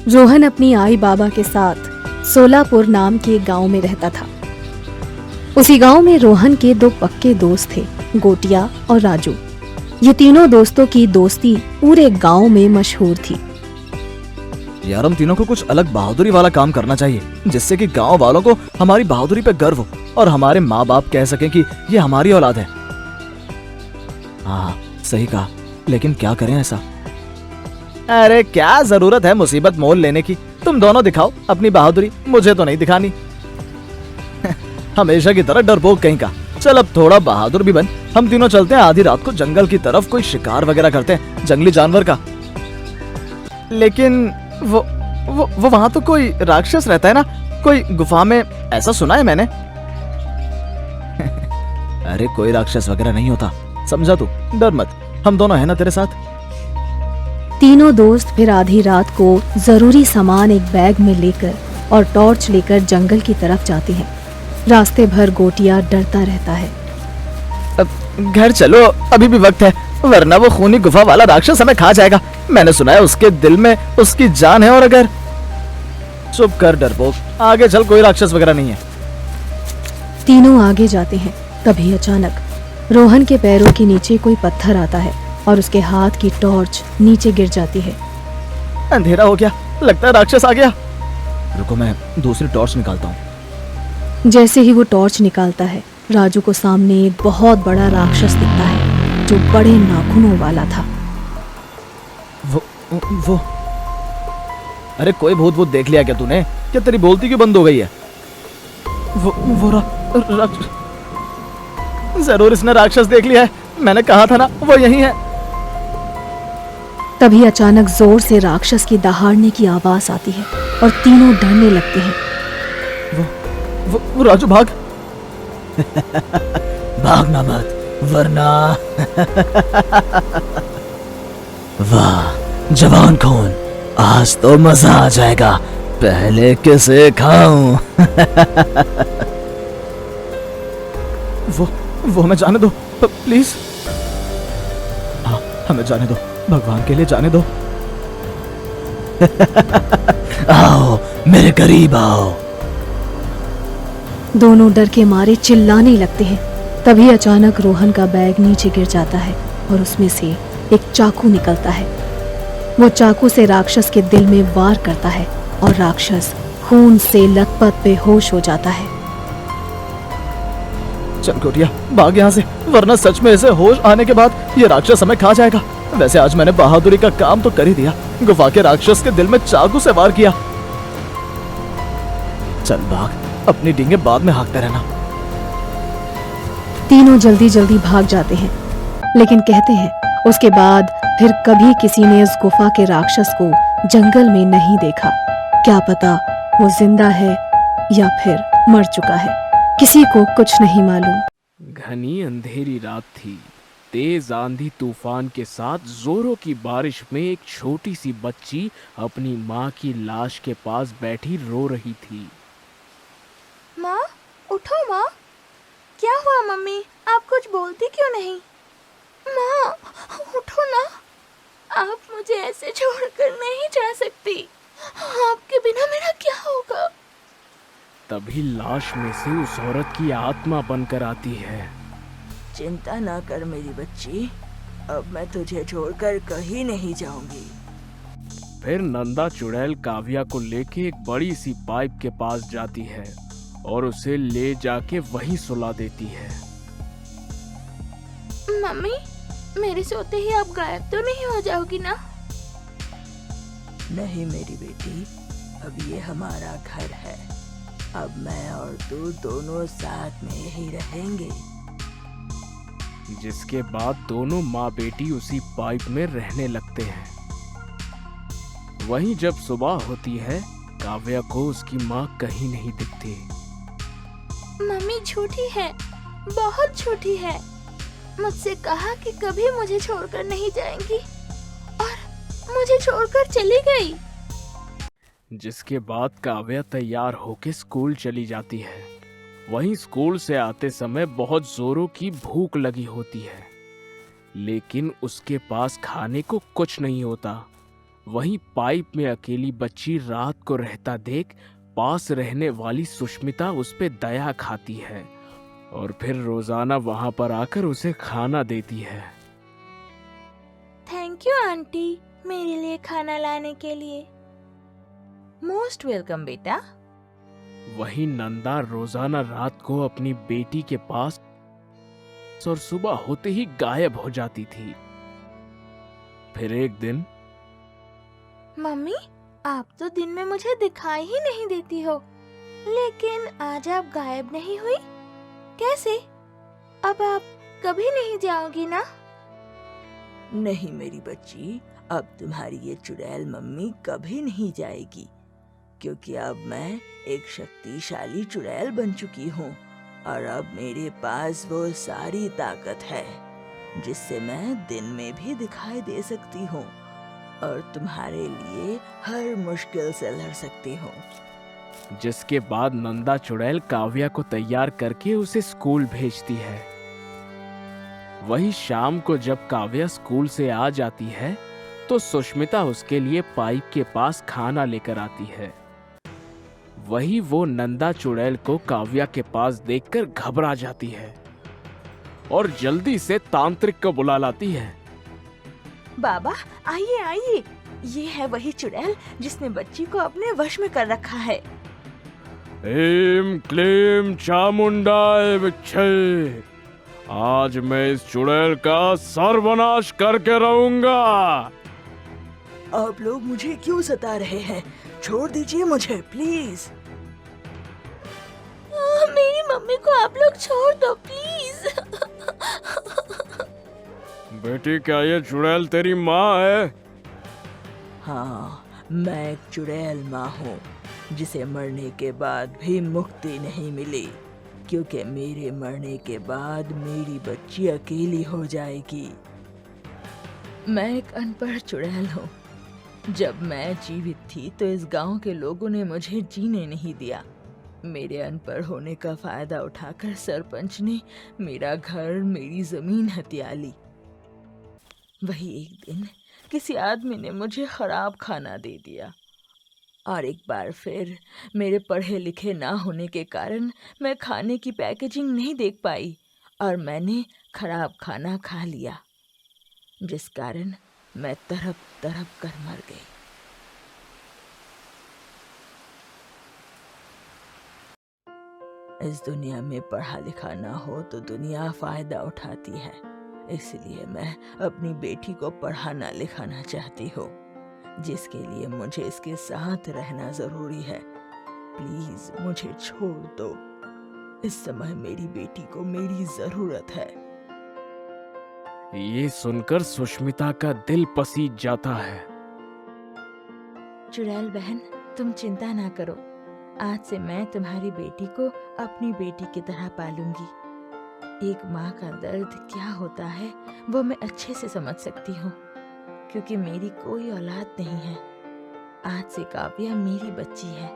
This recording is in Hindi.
रोहन अपनी आई बाबा के साथ सोलापुर नाम के गांव में रहता था। उसी गांव में रोहन के दो पक्के दोस्त थे, गोटिया और राजू। ये तीनों दोस्तों की दोस्ती पूरे गांव में मशहूर थी। यार हम तीनों को कुछ अलग बहादुरी वाला काम करना चाहिए, जिससे कि गांव वालों को हमारी बहादुरी पे गर्व हो और हमारे माँ बाप कह सकें कि ये हमारी औलाद है। हाँ सही कहा, लेकिन क्या करें ऐसा? अरे क्या जरूरत है मुसीबत मोल लेने की? तुम दोनों दिखाओ अपनी बहादुरी, मुझे तो नहीं दिखानी। हमेशा की तरह डरपोक कहीं का। चल अब थोड़ा बहादुर भी बन। हम तीनों चलते हैं आधी रात को जंगल की तरफ, कोई शिकार वगैरह करते हैं जंगली जानवर का। लेकिन वो वहां तो कोई राक्षस रहता है ना, कोई गुफा में, ऐसा सुना है मैंने। अरे कोई राक्षस वगैरह नहीं होता, समझा तू? डर मत, हम दोनों हैं ना तेरे साथ। तीनों दोस्त फिर आधी रात को जरूरी सामान एक बैग में लेकर और टॉर्च लेकर जंगल की तरफ जाते हैं। रास्ते भर गोटिया डरता रहता है। अब घर चलो, अभी भी वक्त है, वरना वो खूनी गुफा वाला राक्षस हमें खा जाएगा। मैंने सुना है उसके दिल में उसकी जान है। और अगर... चुप कर डरपोक, आगे चल, कोई राक्षस वगैरह नहीं है। तीनों आगे जाते हैं, तभी अचानक रोहन के पैरों के नीचे कोई पत्थर आता है और उसके हाथ की टॉर्च नीचे गिर जाती है। अंधेरा हो गया, लगता है राक्षस आ गया। रुको मैं दूसरी टॉर्च निकालता हूँ। जैसे ही वो टॉर्च निकालता है, राजू को सामने एक बहुत बड़ा राक्षस दिखता है जो बड़े नाखूनों वाला था। वो अरे कोई भूत भूत देख लिया क्या तूने? क्या तेरी बोलती क्यों बंद हो गई है? वो राक्षस, जरूर इसने राक्षस देख लिया है। मैंने कहा था ना वो यही है। तभी अचानक जोर से राक्षस की दहाड़ने की आवाज आती है और तीनों डरने लगते हैं। वो राजू भाग। भागना मत वरना। वाह जवान खून, आज तो मजा आ जाएगा। पहले किसे खाऊं? वो हमें जाने दो प्लीज। हाँ हमें जाने दो, भगवान के लिए जाने दो। आओ मेरे करीब आओ। दोनों डर के मारे चिल्लाने लगते हैं। तभी अचानक रोहन का बैग नीचे गिर जाता है और उसमें से एक चाकू निकलता है। वो चाकू से राक्षस के दिल में वार करता है और राक्षस खून से लथपथ बेहोश हो जाता है। चल गोटिया भाग यहाँ से, वरना सच में इसे होश आने के बाद ये राक्षस हमें खा जाएगा। वैसे आज मैंने बहादुरी का काम तो कर ही दिया, गुफा के राक्षस के दिल में चाकू से वार किया। चल भाग, अपनी डींगे बाद में हाँकते रहना। तीनों जल्दी जल्दी भाग जाते हैं, लेकिन कहते हैं उसके बाद फिर कभी किसी ने इस गुफा के राक्षस को जंगल में नहीं देखा। क्या पता वो जिंदा है या फिर मर चुका है, किसी को कुछ नहीं मालूम। घनी अंधेरी रात थी। तेज आंधी तूफान के साथ जोरों की बारिश में एक छोटी सी बच्ची अपनी माँ की लाश के पास बैठी रो रही थी। माँ उठो माँ, क्या हुआ मम्मी? आप कुछ बोलती क्यों नहीं? माँ उठो ना, आप मुझे ऐसे छोड़कर नहीं जा सकती। आपके बिना मेरा क्या होगा? तभी लाश में से उस औरत की आत्मा बनकर आती है। चिंता ना कर मेरी बच्ची, अब मैं तुझे छोड़कर कहीं नहीं जाऊंगी। फिर नंदा चुड़ैल काव्या को लेके एक बड़ी सी पाइप के पास जाती है और उसे ले जाके वहीं सुला देती है। मम्मी मेरे सोते ही आप गायब तो नहीं हो जाओगी ना? नहीं मेरी बेटी, अब ये हमारा घर है। अब मैं और तू दोनों साथ में ही रहेंगे। जिसके बाद दोनों माँ बेटी उसी पाइप में रहने लगते हैं। वहीं जब सुबह होती है, काव्या को उसकी माँ कहीं नहीं दिखती। मम्मी झूठी है, बहुत झूठी है। मुझसे कहा कि कभी मुझे छोड़कर नहीं जाएंगी और मुझे छोड़कर चली गई। जिसके बाद काव्या तैयार होकर स्कूल चली जाती है। वहीं स्कूल से आते समय बहुत जोरों की भूख लगी होती है, लेकिन उसके पास खाने को कुछ नहीं होता। वहीं पाइप में अकेली बच्ची रात को रहता देख पास रहने वाली सुष्मिता उस पे दया खाती है और फिर रोजाना वहां पर आकर उसे खाना देती है। थैंक यू आंटी, मेरे लिए खाना लाने के लिए। मोस्ट वेलकम बेटा। वहीं नंदा रोजाना रात को अपनी बेटी के पास और सुबह होते ही गायब हो जाती थी। फिर एक दिन, मम्मी, आप तो दिन में मुझे दिखाई ही नहीं देती हो, लेकिन आज आप गायब नहीं हुई, कैसे? अब आप कभी नहीं जाओगी ना? नहीं मेरी बच्ची, अब तुम्हारी ये चुड़ैल मम्मी कभी नहीं जाएगी, क्योंकि अब मैं एक शक्तिशाली चुड़ैल बन चुकी हूँ और अब मेरे पास वो सारी ताकत है जिससे मैं दिन में भी दिखाई दे सकती हूँ और तुम्हारे लिए हर मुश्किल से लड़ सकती हूँ। जिसके बाद नंदा चुड़ैल काव्या को तैयार करके उसे स्कूल भेजती है। वही शाम को जब काव्या स्कूल से आ जाती है तो सुष्मिता उसके लिए पाइप के पास खाना लेकर आती है। वही वो नंदा चुड़ैल को काव्या के पास देखकर घबरा जाती है और जल्दी से तांत्रिक को बुला लाती है। बाबा आइए आइए, ये है वही चुड़ैल जिसने बच्ची को अपने वश में कर रखा है। एम क्लीम चामुंडाय विच्छे, आज मैं इस चुड़ैल का सर्वनाश करके रहूंगा। आप लोग मुझे क्यों सता रहे हैं? छोड़ दीजिए मुझे प्लीज। मेरी मम्मी को आप लोग छोड़ दो प्लीज। बेटी, क्या ये चुड़ैल तेरी माँ है? हाँ, मैं एक चुड़ैल माँ हूँ जिसे मरने के बाद भी मुक्ति नहीं मिली, क्योंकि मेरे मरने के बाद मेरी बच्ची अकेली हो जाएगी। मैं एक अनपढ़ चुड़ैल हूँ। जब मैं जीवित थी तो इस गांव के लोगों ने मुझे जीने नहीं दिया। मेरे अनपढ़ होने का फायदा उठाकर सरपंच ने मेरा घर, मेरी जमीन हथिया ली। वही एक दिन किसी आदमी ने मुझे खराब खाना दे दिया और एक बार फिर मेरे पढ़े लिखे ना होने के कारण मैं खाने की पैकेजिंग नहीं देख पाई और मैंने खराब खाना खा लिया, जिस कारण मैं तड़प तड़प कर मर गई। इस दुनिया में पढ़ा लिखा ना हो तो दुनिया फायदा उठाती है, इसलिए मैं अपनी बेटी को पढ़ाना लिखाना चाहती हूँ, जिसके लिए मुझे इसके साथ रहना जरूरी है। प्लीज मुझे छोड़ दो, इस समय मेरी बेटी को मेरी जरूरत है। ये सुनकर सुष्मिता का दिल पसीज जाता है। चुड़ैल बहन, तुम चिंता ना करो, आज से मैं तुम्हारी बेटी को अपनी बेटी की तरह पालूंगी। एक माँ का दर्द क्या होता है वो मैं अच्छे से समझ सकती हूँ, क्योंकि मेरी कोई औलाद नहीं है। आज से काव्या मेरी बच्ची है